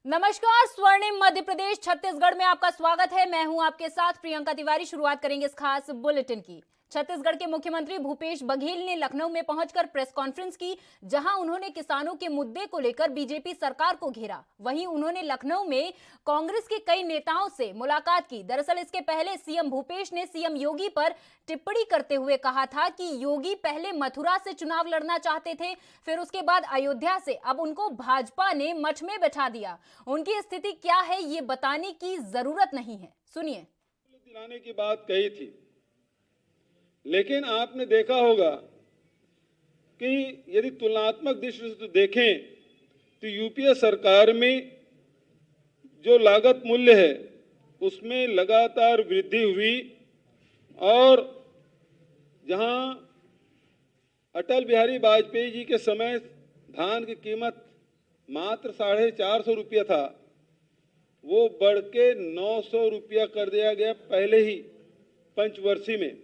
नमस्कार। स्वर्णिम मध्य प्रदेश छत्तीसगढ़ में आपका स्वागत है। मैं हूं आपके साथ प्रियंका तिवारी। शुरुआत करेंगे इस खास बुलेटिन की। छत्तीसगढ़ के मुख्यमंत्री भूपेश बघेल ने लखनऊ में पहुंचकर प्रेस कॉन्फ्रेंस की, जहां उन्होंने किसानों के मुद्दे को लेकर बीजेपी सरकार को घेरा। वहीं उन्होंने लखनऊ में कांग्रेस के कई नेताओं से मुलाकात की। दरअसल इसके पहले सीएम भूपेश ने सीएम योगी पर टिप्पणी करते हुए कहा था कि योगी पहले मथुरा से चुनाव लड़ना चाहते थे, फिर उसके बाद अयोध्या से। अब उनको भाजपा ने मठ में बैठा दिया। उनकी स्थिति क्या है ये बताने की जरूरत नहीं है। सुनिए। दिलाने की बात कही थी, लेकिन आपने देखा होगा कि यदि तुलनात्मक दृष्टि से देखें तो यूपीए सरकार में जो लागत मूल्य है उसमें लगातार वृद्धि हुई और जहां अटल बिहारी वाजपेयी जी के समय धान की कीमत मात्र 450 रुपया था, वो बढ़ के 900 रुपया कर दिया गया पहले ही पंचवर्षीय में,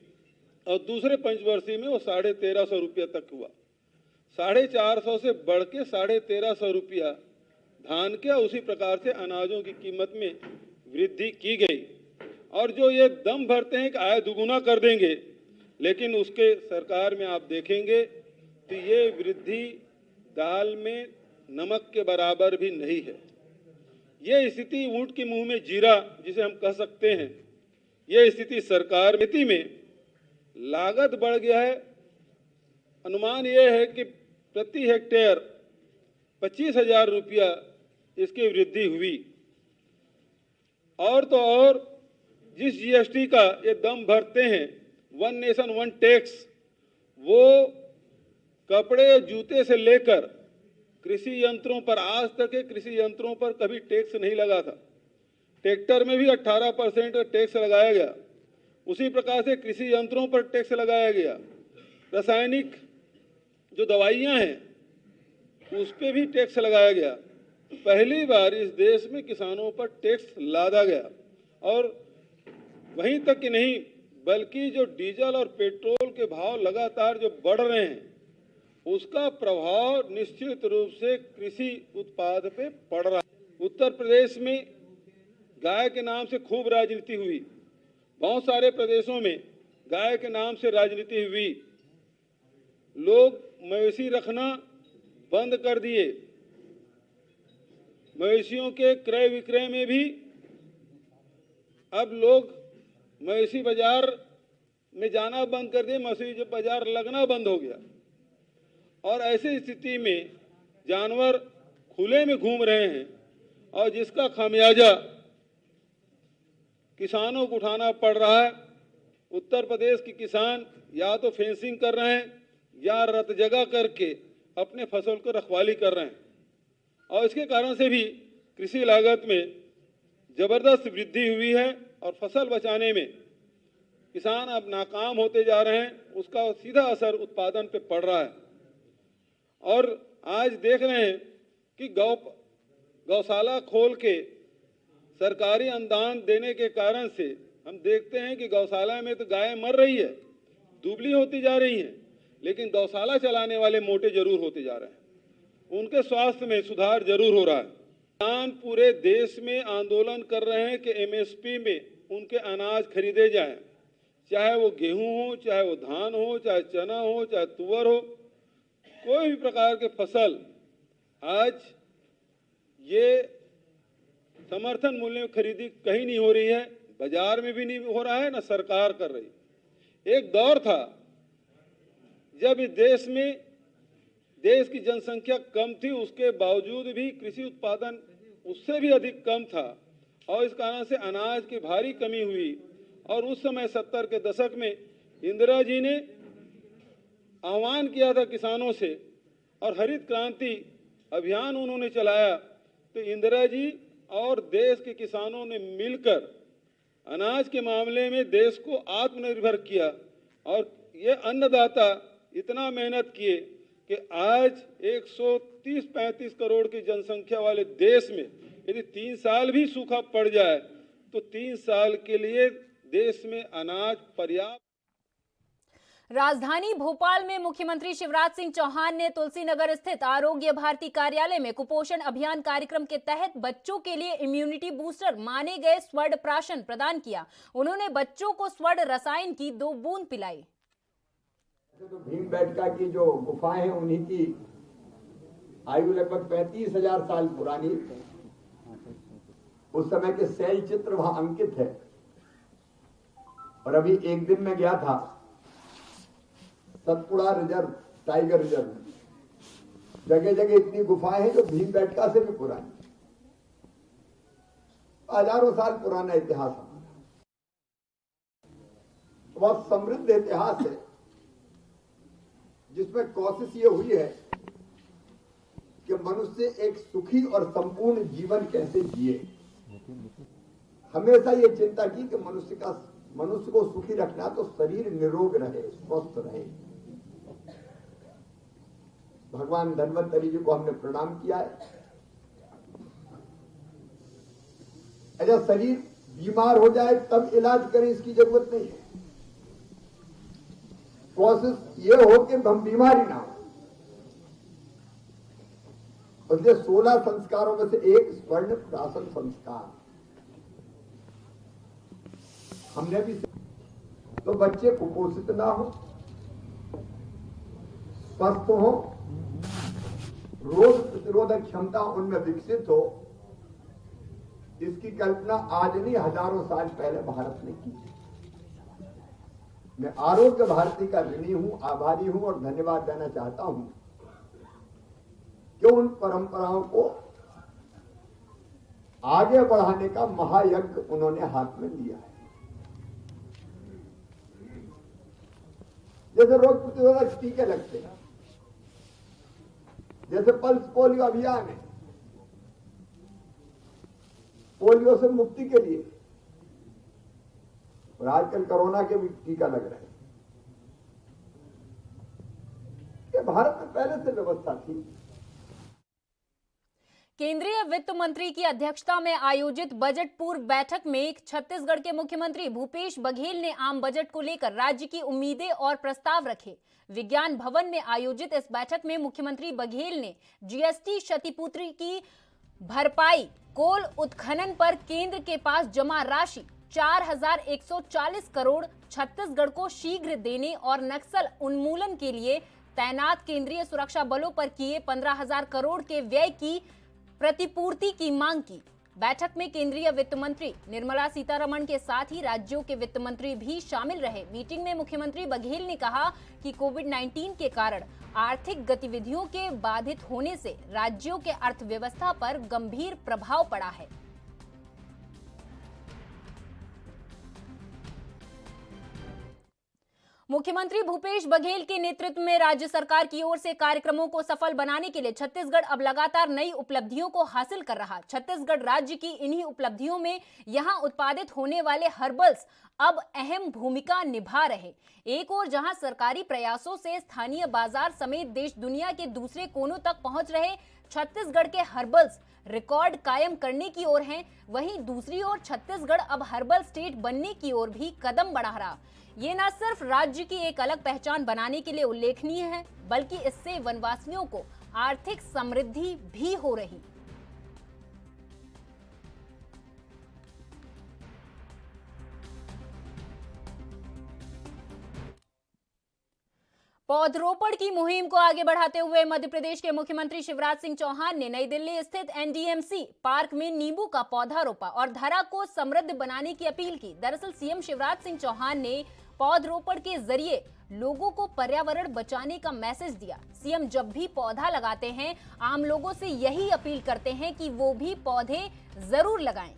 और दूसरे पंचवर्षीय में वो 1350 रुपया तक हुआ। 450 से बढ़ के 1350 रुपया धान के, उसी प्रकार से अनाजों की कीमत में वृद्धि की गई। और जो ये दम भरते हैं कि आय दुगुना कर देंगे, लेकिन उसके सरकार में आप देखेंगे तो ये वृद्धि दाल में नमक के बराबर भी नहीं है। ये स्थिति ऊंट के मुंह में जीरा जिसे हम कह सकते हैं, ये स्थिति सरकार खेती में लागत बढ़ गया है। अनुमान ये है कि प्रति हेक्टेयर 25,000 रुपया इसकी वृद्धि हुई। और तो और जिस जीएसटी का ये दम भरते हैं, वन नेशन वन टैक्स, वो कपड़े जूते से लेकर कृषि यंत्रों पर, आज तक के कृषि यंत्रों पर कभी टैक्स नहीं लगा था। ट्रैक्टर में भी 18% टैक्स लगाया गया। उसी प्रकार से कृषि यंत्रों पर टैक्स लगाया गया। रासायनिक जो दवाइयां हैं उस पे भी टैक्स लगाया गया। पहली बार इस देश में किसानों पर टैक्स लादा गया। और वहीं तक कि नहीं, बल्कि जो डीजल और पेट्रोल के भाव लगातार जो बढ़ रहे हैं, उसका प्रभाव निश्चित रूप से कृषि उत्पाद पे पड़ रहा है। उत्तर प्रदेश में गाय के नाम से खूब राजनीति हुई। बहुत सारे प्रदेशों में गाय के नाम से राजनीति हुई। लोग मवेशी रखना बंद कर दिए। मवेशियों के क्रय विक्रय में भी अब लोग मवेशी बाजार में जाना बंद कर दिए। मवेशी बाजार लगना बंद हो गया। और ऐसी स्थिति में जानवर खुले में घूम रहे हैं, और जिसका खामियाजा किसानों को उठाना पड़ रहा है। उत्तर प्रदेश के किसान या तो फेंसिंग कर रहे हैं या रत जगह करके अपने फसल को रखवाली कर रहे हैं, और इसके कारण से भी कृषि लागत में जबरदस्त वृद्धि हुई है और फसल बचाने में किसान अब नाकाम होते जा रहे हैं। उसका सीधा असर उत्पादन पे पड़ रहा है। और आज देख रहे हैं कि गौशाला खोल के सरकारी अनुदान देने के कारण से हम देखते हैं कि गौशाला में तो गायें मर रही है, दुबली होती जा रही हैं, लेकिन गौशाला चलाने वाले मोटे जरूर होते जा रहे हैं। उनके स्वास्थ्य में सुधार जरूर हो रहा है। किसान पूरे देश में आंदोलन कर रहे हैं कि एमएसपी में उनके अनाज खरीदे जाएं, चाहे वो गेहूं हो, चाहे वो धान हो, चाहे चना हो, चाहे तुअर हो, कोई भी प्रकार के फसल आज ये समर्थन मूल्य में खरीदी कहीं नहीं हो रही है। बाजार में भी नहीं हो रहा है, ना सरकार कर रही। एक दौर था जब इस देश में देश की जनसंख्या कम थी, उसके बावजूद भी कृषि उत्पादन उससे भी अधिक कम था, और इस कारण से अनाज की भारी कमी हुई। और उस समय 70 के दशक में इंदिरा जी ने आह्वान किया था किसानों से, और हरित क्रांति अभियान उन्होंने चलाया। तो इंदिरा जी और देश के किसानों ने मिलकर अनाज के मामले में देश को आत्मनिर्भर किया। और ये अन्नदाता इतना मेहनत किए कि आज 130-135 करोड़ की जनसंख्या वाले देश में यदि 3 साल भी सूखा पड़ जाए तो 3 साल के लिए देश में अनाज पर्याप्त। राजधानी भोपाल में मुख्यमंत्री शिवराज सिंह चौहान ने तुलसीनगर स्थित आरोग्य भारती कार्यालय में कुपोषण अभियान कार्यक्रम के तहत बच्चों के लिए इम्यूनिटी बूस्टर माने गए स्वर्ण प्राशन प्रदान किया। उन्होंने बच्चों को स्वर्ण रसायन की 2 बूंद पिलाई। तो भीमबेटका की जो गुफाएं हैं उन्हीं की आयु लगभग 35,000 साल पुरानी, उस समय के शैल चित्र वहां अंकित है। और अभी एक दिन में गया था सतपुड़ा रिजर्व, टाइगर रिजर्व में, जगह जगह इतनी गुफाएं हैं जो भीमबेटका से भी पुरानी, हजारों साल पुराना इतिहास हमारा, बहुत समृद्ध इतिहास है, जिसमें कोशिश ये हुई है कि मनुष्य एक सुखी और संपूर्ण जीवन कैसे जिए। हमेशा ये चिंता की कि मनुष्य को सुखी रखना तो शरीर निरोग रहे, स्वस्थ रहे। भगवान धन्वंतरी जी को हमने प्रणाम किया है। अगर शरीर बीमार हो जाए तब इलाज करें, इसकी जरूरत नहीं है। कोशिश ये हो कि हम बीमारी ना हो। इसलिए 16 संस्कारों में से एक स्वर्ण प्राशन संस्कार हमने भी, तो बच्चे कुपोषित ना हो, स्वस्थ हो, रोग प्रतिरोधक क्षमता उनमें विकसित हो, इसकी कल्पना आज नहीं हजारों साल पहले भारत ने की। मैं आरोग्य भारती का ऋणी हूं, आभारी हूं और धन्यवाद देना चाहता हूं कि उन परंपराओं को आगे बढ़ाने का महायज्ञ उन्होंने हाथ में लिया है। जैसे रोग प्रतिरोधक टीके लगते हैं, जैसे पल्स पोलियो अभियान है, पोलियो से मुक्ति के लिए, और आजकल कोरोना के भी टीका लग रहे हैं। ये भारत में पहले से व्यवस्था थी। केंद्रीय वित्त मंत्री की अध्यक्षता में आयोजित बजट पूर्व बैठक में छत्तीसगढ़ के मुख्यमंत्री भूपेश बघेल ने आम बजट को लेकर राज्य की उम्मीदें और प्रस्ताव रखे। विज्ञान भवन में आयोजित इस बैठक में मुख्यमंत्री बघेल ने जीएसटी क्षतिपूर्ति की भरपाई, कोल उत्खनन पर केंद्र के पास जमा राशि 4,140 करोड़ छत्तीसगढ़ को शीघ्र देने और नक्सल उन्मूलन के लिए तैनात केंद्रीय सुरक्षा बलों पर किए 15,000 करोड़ के व्यय की प्रतिपूर्ति की मांग की। बैठक में केंद्रीय वित्त मंत्री निर्मला सीतारमण के साथ ही राज्यों के वित्त मंत्री भी शामिल रहे। मीटिंग में मुख्यमंत्री बघेल ने कहा कि कोविड-19 के कारण आर्थिक गतिविधियों के बाधित होने से राज्यों के अर्थव्यवस्था पर गंभीर प्रभाव पड़ा है। मुख्यमंत्री भूपेश बघेल के नेतृत्व में राज्य सरकार की ओर से कार्यक्रमों को सफल बनाने के लिए छत्तीसगढ़ अब लगातार नई उपलब्धियों को हासिल कर रहा। छत्तीसगढ़ राज्य की इन्हीं उपलब्धियों में यहां उत्पादित होने वाले हर्बल्स अब अहम भूमिका निभा रहे। एक ओर जहां सरकारी प्रयासों से स्थानीय बाजार समेत देश दुनिया के दूसरे कोनों तक पहुंच रहे छत्तीसगढ़ के हर्बल्स रिकॉर्ड कायम करने की ओर हैं, वहीं दूसरी ओर छत्तीसगढ़ अब हर्बल स्टेट बनने की ओर भी कदम बढ़ा रहा। ये न सिर्फ राज्य की एक अलग पहचान बनाने के लिए उल्लेखनीय है, बल्कि इससे वनवासियों को आर्थिक समृद्धि भी हो रही। पौधरोपण की मुहिम को आगे बढ़ाते हुए मध्य प्रदेश के मुख्यमंत्री शिवराज सिंह चौहान ने नई दिल्ली स्थित एनडीएमसी पार्क में नींबू का पौधा रोपा और धरा को समृद्ध बनाने की अपील की। दरअसल सीएम शिवराज सिंह चौहान ने पौधरोपण के जरिए लोगों को पर्यावरण बचाने का मैसेज दिया। सीएम जब भी पौधा लगाते हैं, आम लोगों से यही अपील करते हैं कि वो भी पौधे जरूर लगाएं।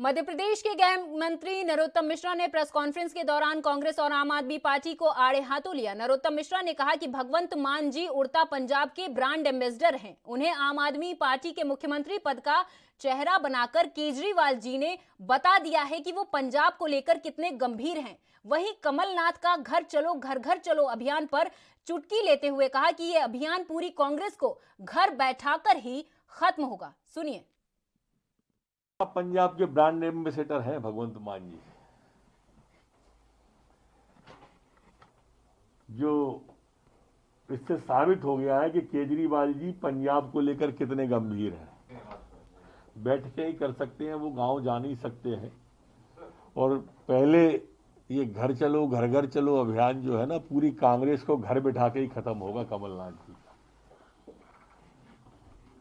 मध्य प्रदेश के गृह मंत्री नरोत्तम मिश्रा ने प्रेस कॉन्फ्रेंस के दौरान कांग्रेस और आम आदमी पार्टी को आड़े हाथों लिया। नरोत्तम मिश्रा ने कहा कि भगवंत मान जी उड़ता पंजाब के ब्रांड एम्बेसडर हैं। उन्हें आम आदमी पार्टी के मुख्यमंत्री पद का चेहरा बनाकर केजरीवाल जी ने बता दिया है कि वो पंजाब को लेकर कितने गंभीर हैं। वहीं कमलनाथ का घर चलो घर घर चलो अभियान पर चुटकी लेते हुए कहा कि ये अभियान पूरी कांग्रेस को घर बैठाकर ही खत्म होगा। सुनिए। पंजाब के ब्रांड एम्बेसडर हैं भगवंत मान जी, जो इससे साबित हो गया है कि केजरीवाल जी पंजाब को लेकर कितने गंभीर हैं। बैठ के ही कर सकते हैं, वो गांव जा नहीं सकते हैं। और पहले ये घर चलो घर घर चलो अभियान जो है ना, पूरी कांग्रेस को घर बिठा के ही खत्म होगा कमलनाथ जी।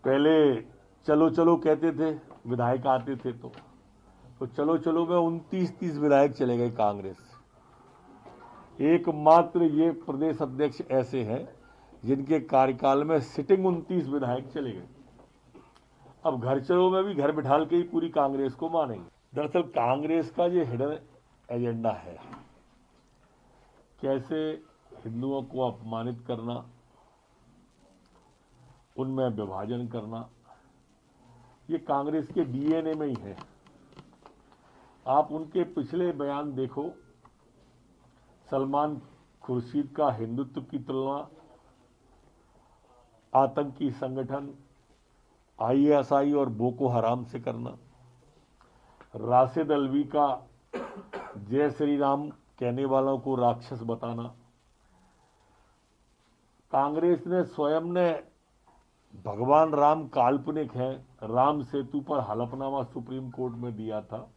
पहले चलो चलो कहते थे, विधायक आते थे तो चलो चलो में 29-30 विधायक चले गए कांग्रेस। एकमात्र ये प्रदेश अध्यक्ष ऐसे हैं जिनके कार्यकाल में सिटिंग 29 विधायक चले गए। अब घर चलो में भी घर बिठाल के ही पूरी कांग्रेस को मानेंगे। दरअसल कांग्रेस का ये हिडन एजेंडा है, कैसे हिंदुओं को अपमानित करना, उनमें विभाजन करना, ये कांग्रेस के डीएनए में ही है। आप उनके पिछले बयान देखो, सलमान खुर्शीद का हिंदुत्व की तुलना आतंकी संगठन आईएसआई और बोको हराम से करना, राशिद अल्वी का जय श्री राम कहने वालों को राक्षस बताना। कांग्रेस ने स्वयं ने भगवान राम काल्पनिक है, राम सेतु पर हलफनामा सुप्रीम कोर्ट में दिया था।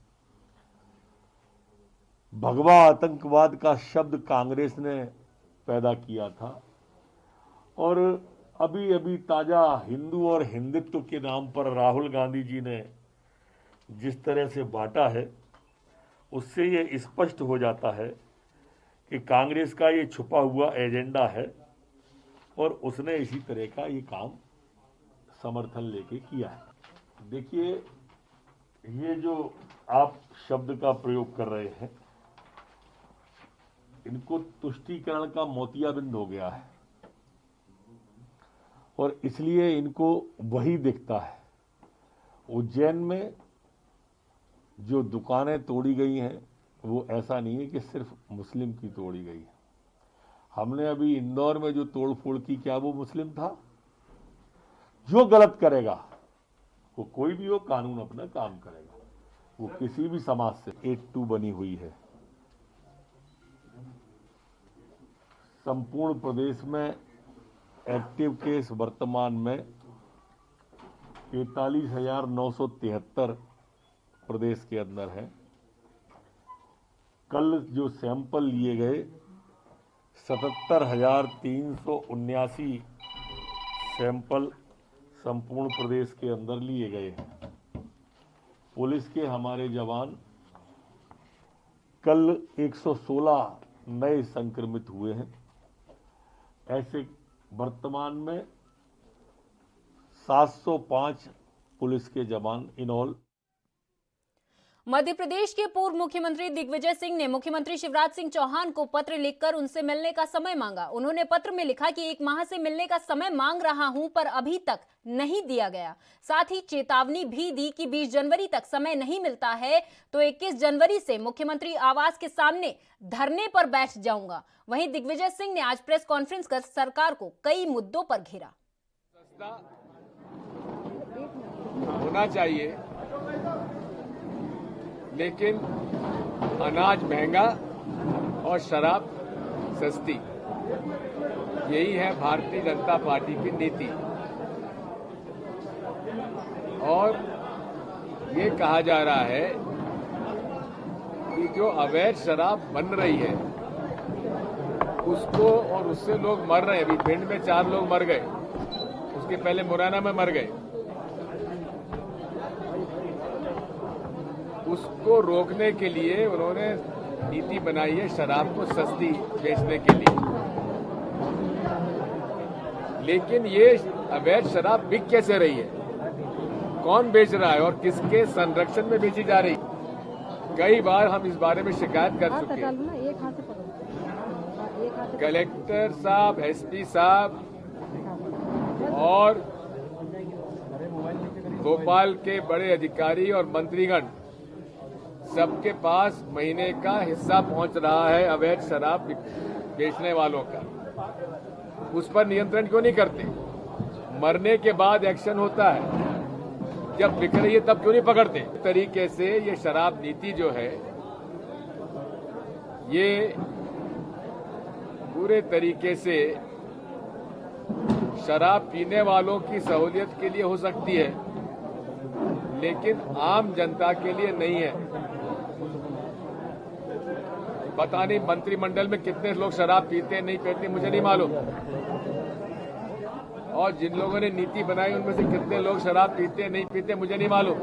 भगवा आतंकवाद का शब्द कांग्रेस ने पैदा किया था। और अभी अभी ताजा हिंदू और हिंदुत्व के नाम पर राहुल गांधी जी ने जिस तरह से बांटा है, उससे ये स्पष्ट हो जाता है कि कांग्रेस का ये छुपा हुआ एजेंडा है और उसने इसी तरह का ये काम समर्थन लेके किया है। देखिए, ये जो आप शब्द का प्रयोग कर रहे हैं, इनको तुष्टीकरण का मोतियाबिंद हो गया है और इसलिए इनको वही दिखता है। उज्जैन में जो दुकानें तोड़ी गई हैं, वो ऐसा नहीं है कि सिर्फ मुस्लिम की तोड़ी गई है। हमने अभी इंदौर में जो तोड़फोड़ की, क्या वो मुस्लिम था? जो गलत करेगा, वो कोई भी हो, कानून अपना काम करेगा, वो किसी भी समाज से। 82 बनी हुई है। संपूर्ण प्रदेश में एक्टिव केस वर्तमान में 43,973 प्रदेश के अंदर है। कल जो सैंपल लिए गए 77,379 सैंपल संपूर्ण प्रदेश के अंदर लिए गए हैं। पुलिस के हमारे जवान कल 116 नए संक्रमित हुए हैं। ऐसे वर्तमान में 705 पुलिस के जवान इन ऑल। मध्य प्रदेश के पूर्व मुख्यमंत्री दिग्विजय सिंह ने मुख्यमंत्री शिवराज सिंह चौहान को पत्र लिखकर उनसे मिलने का समय मांगा। उन्होंने पत्र में लिखा कि 1 माह से मिलने का समय मांग रहा हूं, पर अभी तक नहीं दिया गया। साथ ही चेतावनी भी दी कि 20 जनवरी तक समय नहीं मिलता है तो 21 जनवरी से मुख्यमंत्री आवास के सामने धरने पर बैठ जाऊंगा। वहीं दिग्विजय सिंह ने आज प्रेस कॉन्फ्रेंस कर सरकार को कई मुद्दों पर घेरा। होना चाहिए, लेकिन अनाज महंगा और शराब सस्ती, यही है भारतीय जनता पार्टी की नीति। और ये कहा जा रहा है कि जो अवैध शराब बन रही है उसको, और उससे लोग मर रहे हैं। अभी भिंड में 4 लोग मर गए, उसके पहले मुरैना में मर गए। उसको रोकने के लिए उन्होंने नीति बनाई है शराब को सस्ती बेचने के लिए। लेकिन ये अवैध शराब बिक कैसे रही है, कौन बेच रहा है और किसके संरक्षण में बेची जा रही है? कई बार हम इस बारे में शिकायत कर चुके हैं। कलेक्टर साहब, एसपी साहब और भोपाल के बड़े अधिकारी और मंत्रीगण, सबके पास महीने का हिस्सा पहुंच रहा है अवैध शराब बेचने वालों का। उस पर नियंत्रण क्यों नहीं करते? मरने के बाद एक्शन होता है, जब बिक रही है तब क्यों नहीं पकड़ते? तरीके से ये शराब नीति जो है ये पूरे तरीके से शराब पीने वालों की सहूलियत के लिए हो सकती है, लेकिन आम जनता के लिए नहीं है। पता नहीं मंत्रिमंडल में कितने लोग शराब पीते हैं, नहीं पीते, मुझे नहीं मालूम। और जिन लोगों ने नीति बनाई उनमें से कितने लोग शराब पीते नहीं पीते, मुझे नहीं मालूम।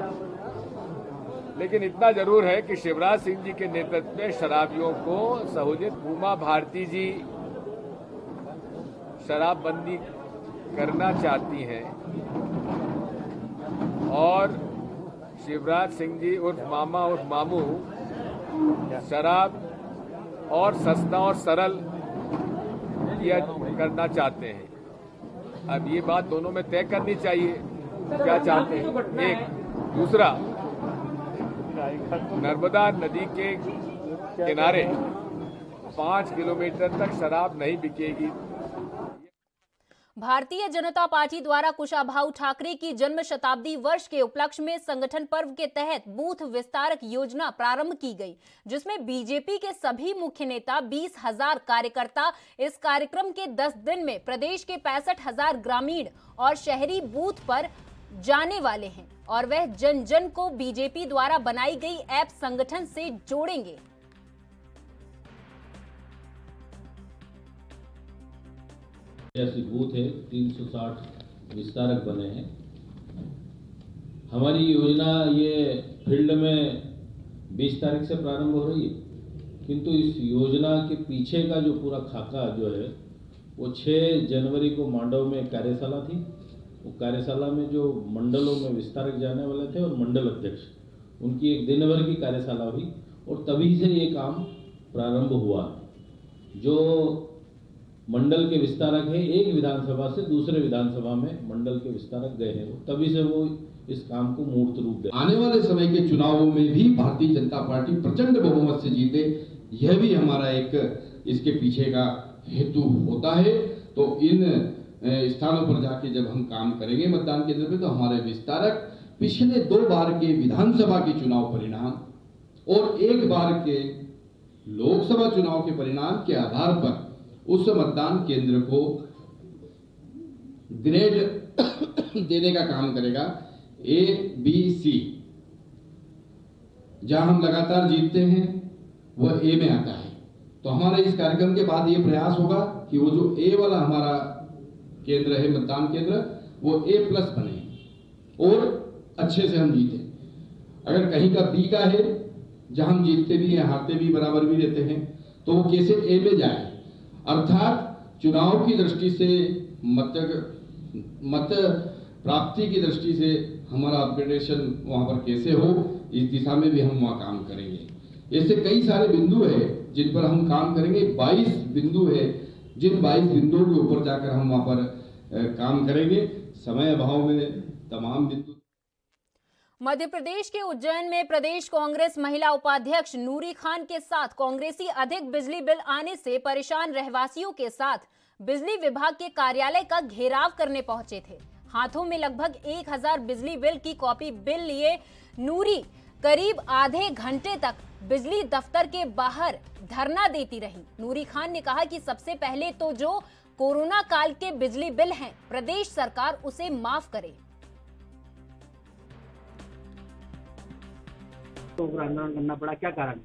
लेकिन इतना जरूर है कि शिवराज सिंह जी के नेतृत्व में शराबियों को सहूलियत, उमा भारती जी शराबबंदी करना चाहती हैं और शिवराज सिंह जी उर्फ मामा उर्फ मामू शराब और सस्ता और सरल किया करना चाहते हैं। अब ये बात दोनों में तय करनी चाहिए, क्या चाहते हैं। एक दूसरा, नर्मदा नदी के किनारे 5 किलोमीटर तक शराब नहीं बिकेगी। भारतीय जनता पार्टी द्वारा कुशाभाऊ ठाकरे की जन्म शताब्दी वर्ष के उपलक्ष्य में संगठन पर्व के तहत बूथ विस्तारक योजना प्रारंभ की गई, जिसमें बीजेपी के सभी मुख्य नेता 20,000 कार्यकर्ता इस कार्यक्रम के 10 दिन में प्रदेश के 65,000 ग्रामीण और शहरी बूथ पर जाने वाले हैं और वह जन जन को बीजेपी द्वारा बनाई गई ऐप संगठन से जोड़ेंगे। ऐसी बूथ है, 360 विस्तारक बने हैं। हमारी योजना ये फील्ड में 20 तारीख से प्रारंभ हो रही है, किंतु इस योजना के पीछे का जो पूरा खाका जो है वो 6 जनवरी को मांडव में कार्यशाला थी। वो कार्यशाला में जो मंडलों में विस्तारक जाने वाले थे और मंडल अध्यक्ष, उनकी एक दिन भर की कार्यशाला हुई और तभी से ये काम प्रारंभ हुआ। जो मंडल के विस्तारक है, एक विधानसभा से दूसरे विधानसभा में मंडल के विस्तारक गए हैं, तभी से वो इस काम को मूर्त रूप दे। आने वाले समय के चुनावों में भी भारतीय जनता पार्टी प्रचंड बहुमत से जीते, यह भी हमारा एक इसके पीछे का हेतु होता है। तो इन स्थानों पर जाके जब हम काम करेंगे मतदान केंद्र पे, तो हमारे विस्तारक पिछले 2 बार के विधानसभा के चुनाव परिणाम और 1 बार के लोकसभा चुनाव के परिणाम के आधार पर उस मतदान केंद्र को ग्रेड देने का काम करेगा, A, B, C। जहां हम लगातार जीतते हैं वह A में आता है। तो हमारे इस कार्यक्रम के बाद ये प्रयास होगा कि वो जो A वाला हमारा केंद्र है, मतदान केंद्र, वो A+ बने और अच्छे से हम जीते। अगर कहीं का B का है, जहां हम जीतते भी हैं, हारते भी, बराबर भी रहते हैं, तो वो कैसे A में जाए। अर्थात चुनाव की दृष्टि से, मत प्राप्ति की दृष्टि से हमारा अपग्रेडेशन वहां पर कैसे हो, इस दिशा में भी हम वहां काम करेंगे। ऐसे कई सारे बिंदु है जिन पर हम काम करेंगे। 22 बिंदु है, जिन 22 बिंदुओं के ऊपर जाकर हम वहां पर काम करेंगे। समय अभाव में तमाम बिंदु। मध्य प्रदेश के उज्जैन में प्रदेश कांग्रेस महिला उपाध्यक्ष नूरी खान के साथ कांग्रेसी अधिक बिजली बिल आने से परेशान रहवासियों के साथ बिजली विभाग के कार्यालय का घेराव करने पहुंचे थे। हाथों में लगभग 1000 बिजली बिल की कॉपी बिल लिए नूरी करीब आधे घंटे तक बिजली दफ्तर के बाहर धरना देती रही। नूरी खान ने कहा कि सबसे पहले तो जो कोरोना काल के बिजली बिल हैं, प्रदेश सरकार उसे माफ करे। तो आंदोलन करना पड़ा, क्या कारण?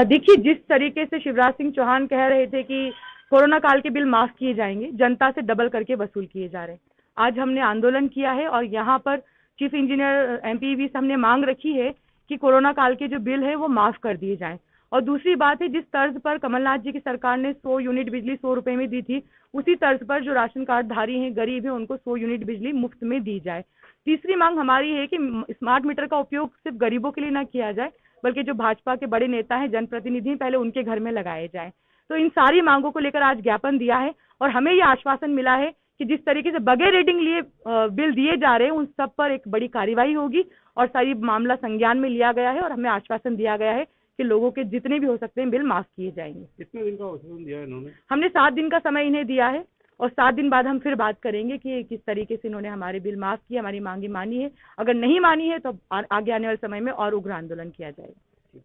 देखिए, जिस तरीके से शिवराज सिंह चौहान कह रहे थे कि कोरोना काल के बिल माफ किए जाएंगे, जनता से डबल करके वसूल किए जा रहे हैं। आज हमने आंदोलन किया है और यहाँ पर चीफ इंजीनियर MPEB से हमने मांग रखी है कि कोरोना काल के जो बिल है वो माफ कर दिए जाएं। और दूसरी बात है, जिस तर्ज पर कमलनाथ जी की सरकार ने 100 यूनिट बिजली 100 रुपए में दी थी, उसी तर्ज पर जो राशन कार्ड धारी हैं, गरीब हैं, उनको 100 यूनिट बिजली मुफ्त में दी जाए। तीसरी मांग हमारी है कि स्मार्ट मीटर का उपयोग सिर्फ गरीबों के लिए न किया जाए, बल्कि जो भाजपा के बड़े नेता हैं, जनप्रतिनिधि हैं, पहले उनके घर में लगाए जाए। तो इन सारी मांगों को लेकर आज ज्ञापन दिया है और हमें ये आश्वासन मिला है कि जिस तरीके से बगैर रेटिंग लिए बिल दिए जा रहे हैं, उन सब पर एक बड़ी कार्रवाई होगी और सारी मामला संज्ञान में लिया गया है और हमें आश्वासन दिया गया है कि लोगों के जितने भी हो सकते हैं बिल माफ किए जाएंगे। कितने दिन का आश्वासन दिया है इन्होंने? हमने 7 दिन का समय इन्हें दिया है और 7 दिन बाद हम फिर बात करेंगे कि किस तरीके से इन्होंने हमारे बिल माफ किए, हमारी मांगी मानी है। अगर नहीं मानी है तो आगे आने वाले समय में और उग्र आंदोलन किया जाएगा।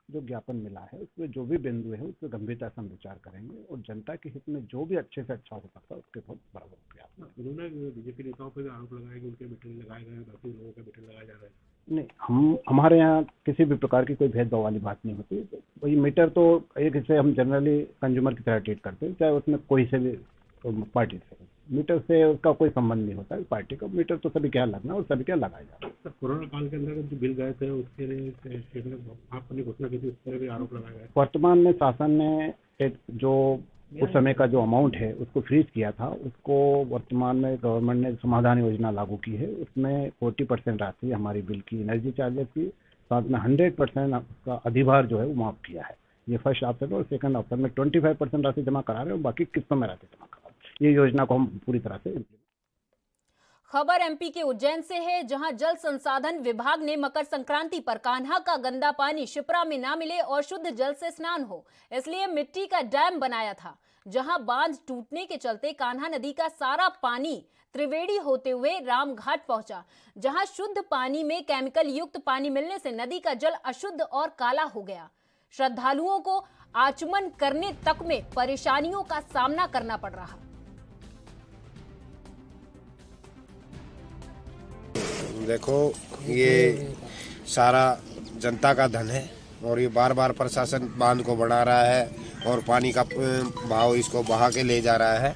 जो ज्ञापन मिला है उसमें जो भी बिंदु है उस पर गंभीरता से हम विचार करेंगे और जनता के हित में जो भी अच्छे से अच्छा हो सकता है उसके बहुत बराबर प्रयास। उन्होंने बीजेपी नेताओं पर आरोप लगाया कि उनके मीटर लगाए गए, बाकी लोगों के मीटर लगाया जा रहा है। नहीं, हमारे यहाँ किसी भी प्रकार की कोई भेदभाव वाली बात नहीं होती। तो वही मीटर तो एक से हम जनरली कंज्यूमर की तरह ट्रीट करते हैं, चाहे उसमें कोई से भी पार्टी से। मीटर से उसका कोई संबंध नहीं होता है पार्टी का। मीटर तो सभी के यहाँ लगना और सभी के यहाँ लगाया जाता है। कोरोना काल के अंदर जो बिल गए थे उसके लिए आपने घोषणा की थी, उस पर भी आरोप लगाया गया। वर्तमान में शासन ने जो उस समय का जो अमाउंट है उसको फ्रीज किया था, उसको वर्तमान में गवर्नमेंट ने समाधान योजना लागू की है। उसमें 40% राशि हमारी बिल की एनर्जी चार्जेस की, साथ में 100% का अधिभार जो है वो माफ किया है। ये फर्स्ट ऑप्शन और सेकंड ऑप्शन में 25% राशि जमा करा रहे हैं और बाकी किस्तों में राशि जमा करा रहे हैं। ये योजना को हम पूरी तरह से। खबर एमपी के उज्जैन से है, जहां जल संसाधन विभाग ने मकर संक्रांति पर कान्हा का गंदा पानी शिप्रा में ना मिले और शुद्ध जल से स्नान हो, इसलिए मिट्टी का डैम बनाया था। जहां बांध टूटने के चलते कान्हा नदी का सारा पानी त्रिवेणी होते हुए रामघाट पहुंचा, जहां शुद्ध पानी में केमिकल युक्त पानी मिलने से नदी का जल अशुद्ध और काला हो गया। श्रद्धालुओं को आचमन करने तक में परेशानियों का सामना करना पड़ रहा। देखो, ये सारा जनता का धन है और ये बार बार प्रशासन बांध को बढ़ा रहा है और पानी का भाव इसको बहा के ले जा रहा है।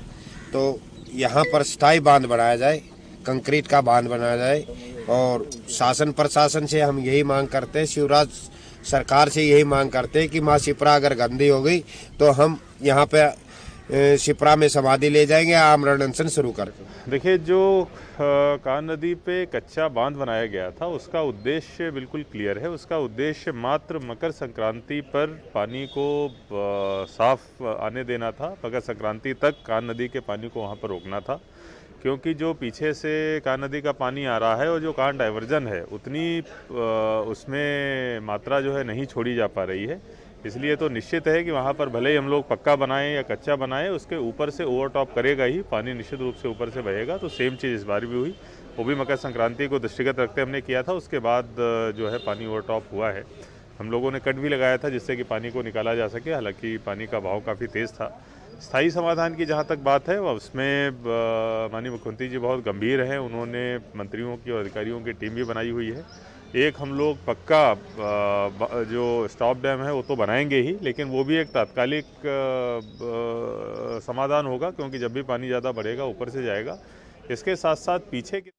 तो यहाँ पर स्थायी बांध बनाया जाए, कंक्रीट का बांध बनाया जाए और शासन प्रशासन से हम यही मांग करते हैं, शिवराज सरकार से यही मांग करते हैं कि माँ शिप्रा अगर गंदी हो गई तो हम यहाँ पे शिप्रा में समाधि ले जाएंगे, आमरण अनशन शुरू कर। देखिए, जो कान्हा नदी पे कच्चा बांध बनाया गया था उसका उद्देश्य बिल्कुल क्लियर है। उसका उद्देश्य मात्र मकर संक्रांति पर पानी को साफ आने देना था। मकर संक्रांति तक कान्हा नदी के पानी को वहाँ पर रोकना था, क्योंकि जो पीछे से कान्हा नदी का पानी आ रहा है और जो कान डाइवर्जन है उतनी उसमें मात्रा जो है नहीं छोड़ी जा पा रही है। इसलिए तो निश्चित है कि वहाँ पर भले ही हम लोग पक्का बनाएं या कच्चा बनाएं, उसके ऊपर से ओवरटॉप करेगा ही, पानी निश्चित रूप से ऊपर से बहेगा। तो सेम चीज़ इस बार भी हुई, वो भी मकर संक्रांति को दृष्टिगत रखते हमने किया था। उसके बाद जो है पानी ओवरटॉप हुआ है। हम लोगों ने कट भी लगाया था जिससे कि पानी को निकाला जा सके, हालांकि पानी का बहाव काफ़ी तेज़ था। स्थायी समाधान की जहाँ तक बात है, उसमें माननीय मुख्यमंत्री जी बहुत गंभीर हैं। उन्होंने मंत्रियों की और अधिकारियों की टीम भी बनाई हुई है। एक हम लोग पक्का जो स्टॉप डैम है वो तो बनाएंगे ही, लेकिन वो भी एक तात्कालिक समाधान होगा, क्योंकि जब भी पानी ज़्यादा बढ़ेगा ऊपर से जाएगा। इसके साथ साथ पीछे के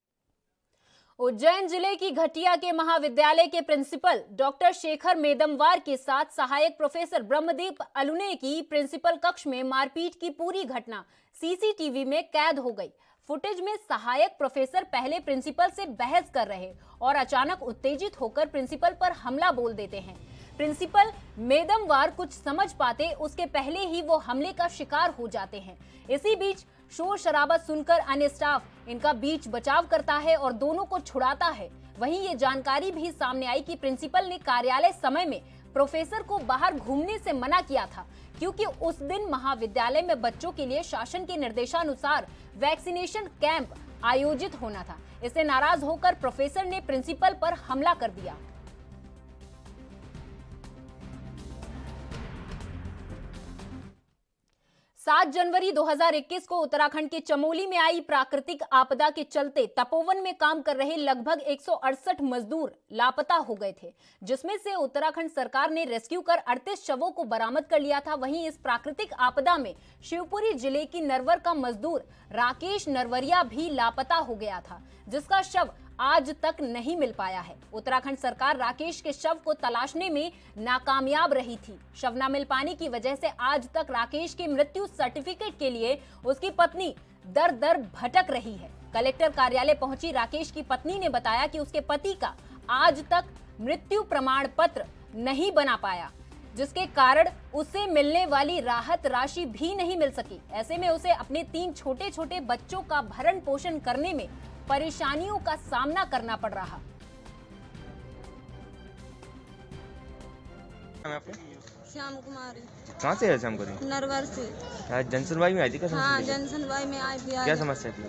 उज्जैन जिले की घटिया के महाविद्यालय के प्रिंसिपल डॉक्टर शेखर मेदमवार के साथ सहायक प्रोफेसर ब्रह्मदीप अलुने की प्रिंसिपल कक्ष में मारपीट की पूरी घटना सीसीटीवी में कैद हो गई। फुटेज में सहायक प्रोफेसर पहले प्रिंसिपल से बहस कर रहे और अचानक उत्तेजित होकर प्रिंसिपल पर हमला बोल देते हैं। प्रिंसिपल मेदमवार कुछ समझ पाते उसके पहले ही वो हमले का शिकार हो जाते हैं। इसी बीच शोर शराबा सुनकर अन्य स्टाफ इनका बीच बचाव करता है और दोनों को छुड़ाता है। वहीं ये जानकारी भी सामने आई कि प्रिंसिपल ने कार्यालय समय में प्रोफेसर को बाहर घूमने से मना किया था, क्योंकि उस दिन महाविद्यालय में बच्चों के लिए शासन के निर्देशानुसार वैक्सीनेशन कैंप आयोजित होना था। इससे नाराज होकर प्रोफेसर ने प्रिंसिपल पर हमला कर दिया। सात जनवरी 2021 को उत्तराखंड के चमोली में आई प्राकृतिक आपदा के चलते तपोवन में काम कर रहे लगभग 168 मजदूर लापता हो गए थे, जिसमें से उत्तराखंड सरकार ने रेस्क्यू कर 38 शवों को बरामद कर लिया था। वहीं इस प्राकृतिक आपदा में शिवपुरी जिले की नरवर का मजदूर राकेश नरवरिया भी लापता हो गया था, जिसका शव आज तक नहीं मिल पाया है। उत्तराखंड सरकार राकेश के शव को तलाशने में नाकामयाब रही थी। शव न मिल पाने की वजह से आज तक राकेश के मृत्यु सर्टिफिकेट के लिए उसकी पत्नी दर दर भटक रही है। कलेक्टर कार्यालय पहुंची राकेश की पत्नी ने बताया कि उसके पति का आज तक मृत्यु प्रमाण पत्र नहीं बना पाया, जिसके कारण उसे मिलने वाली राहत राशि भी नहीं मिल सकी। ऐसे में उसे अपने 3 छोटे छोटे बच्चों का भरण पोषण करने में परेशानियों का सामना करना पड़ रहा। श्याम कुमारी। कहाँ से है श्याम कुमारी? नरवर से। आज जन सुनवाई में आई थी क्या? हाँ, जन सुनवाई में आई थी। क्या समस्या थी?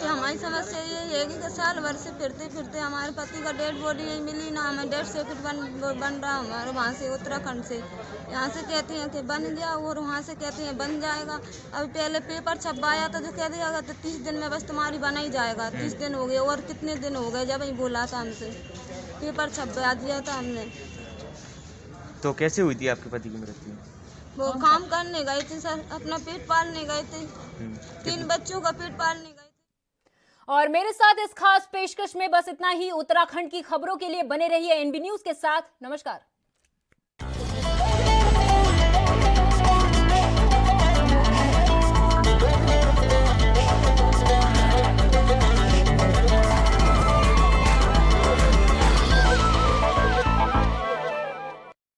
हमारी समस्या ये है कि साल भर से फिरते फिरते हमारे पति का डेड बॉडी नहीं मिली ना, हमें डेथ सर्टिफिकेट बन रहा हमारे वहाँ से उत्तराखंड से। यहाँ से कहती हैं कि बन गया और वहाँ से कहती हैं बन जाएगा। अभी पहले पेपर छपवाया था जो कह दिया गया 30 दिन में बस तुम्हारी बना ही जाएगा। 30 दिन हो गए और कितने दिन हो गए जब ही बोला था हमसे, पेपर छपवा दिया था हमने। तो कैसे हुई थी आपके पति की मृत्यु? वो काम करने गए थे सर, अपना पेट पालने गए थे, 3 बच्चों का पेट पालने गए थे। और मेरे साथ इस खास पेशकश में बस इतना ही। उत्तराखंड की खबरों के लिए बने रहिए एनबी न्यूज के साथ। नमस्कार।